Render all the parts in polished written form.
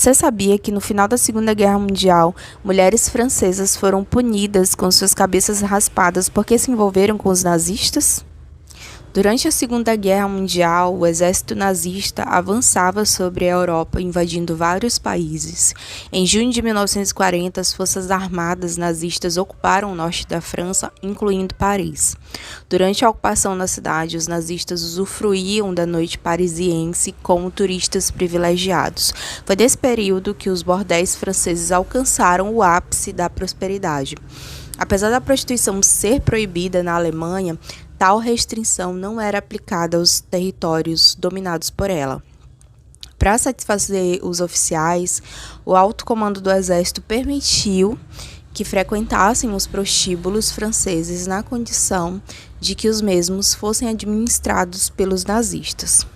Você sabia que no final da Segunda Guerra Mundial, mulheres francesas foram punidas com suas cabeças raspadas porque se envolveram com os nazistas? Durante a Segunda Guerra Mundial, o exército nazista avançava sobre a Europa, invadindo vários países. Em junho de 1940, as forças armadas nazistas ocuparam o norte da França, incluindo Paris. Durante a ocupação na cidade, os nazistas usufruíam da noite parisiense como turistas privilegiados. Foi nesse período que os bordéis franceses alcançaram o ápice da prosperidade. Apesar da prostituição ser proibida na Alemanha, tal restrição não era aplicada aos territórios dominados por ela. Para satisfazer os oficiais, o alto comando do exército permitiu que frequentassem os prostíbulos franceses na condição de que os mesmos fossem administrados pelos nazistas.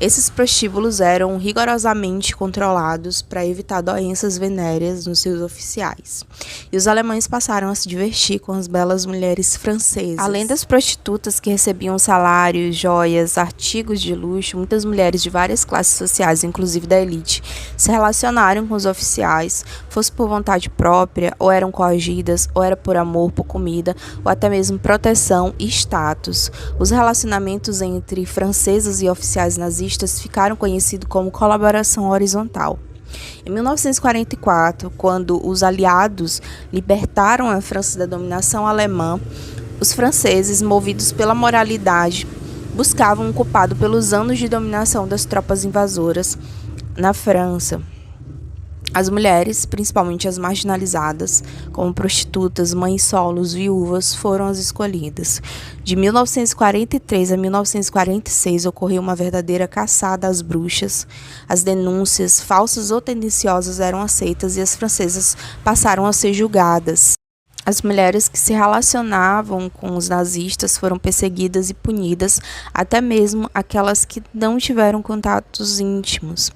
Esses prostíbulos eram rigorosamente controlados para evitar doenças venéreas nos seus oficiais. E os alemães passaram a se divertir com as belas mulheres francesas. Além das prostitutas que recebiam salários, joias, artigos de luxo, muitas mulheres de várias classes sociais, inclusive da elite, se relacionaram com os oficiais, fosse por vontade própria, ou eram coagidas, ou era por amor, por comida, ou até mesmo proteção e status. Os relacionamentos entre francesas e oficiais nazistas ficaram conhecidos como colaboração horizontal. Em 1944, quando os aliados libertaram a França da dominação alemã, os franceses, movidos pela moralidade, buscavam um culpado pelos anos de dominação das tropas invasoras na França. As mulheres, principalmente as marginalizadas, como prostitutas, mães solos, viúvas, foram as escolhidas. De 1943 a 1946 ocorreu uma verdadeira caçada às bruxas. As denúncias, falsas ou tendenciosas, eram aceitas e as francesas passaram a ser julgadas. As mulheres que se relacionavam com os nazistas foram perseguidas e punidas, até mesmo aquelas que não tiveram contatos íntimos.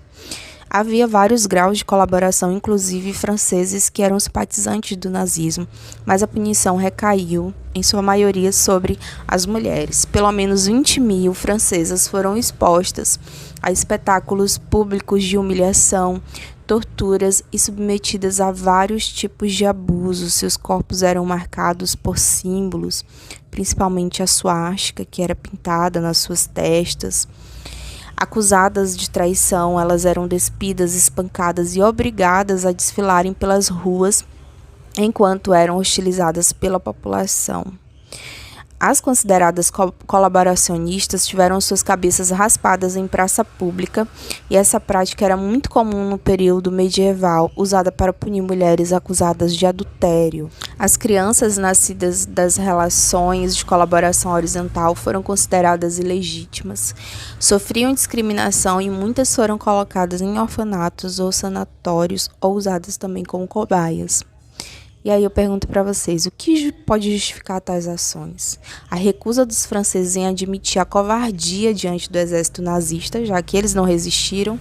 Havia vários graus de colaboração, inclusive franceses que eram simpatizantes do nazismo, mas a punição recaiu, em sua maioria, sobre as mulheres. Pelo menos 20.000 francesas foram expostas a espetáculos públicos de humilhação, torturas e submetidas a vários tipos de abusos. Seus corpos eram marcados por símbolos, principalmente a suástica, que era pintada nas suas testas. Acusadas de traição, elas eram despidas, espancadas e obrigadas a desfilarem pelas ruas enquanto eram hostilizadas pela população. As consideradas colaboracionistas tiveram suas cabeças raspadas em praça pública e essa prática era muito comum no período medieval, usada para punir mulheres acusadas de adultério. As crianças nascidas das relações de colaboração horizontal foram consideradas ilegítimas, sofriam discriminação e muitas foram colocadas em orfanatos ou sanatórios ou usadas também como cobaias. E aí eu pergunto para vocês, o que pode justificar tais ações? A recusa dos franceses em admitir a covardia diante do exército nazista, já que eles não resistiram,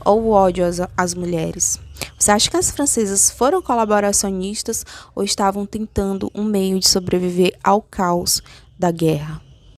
ou o ódio às mulheres? Você acha que as francesas foram colaboracionistas ou estavam tentando um meio de sobreviver ao caos da guerra?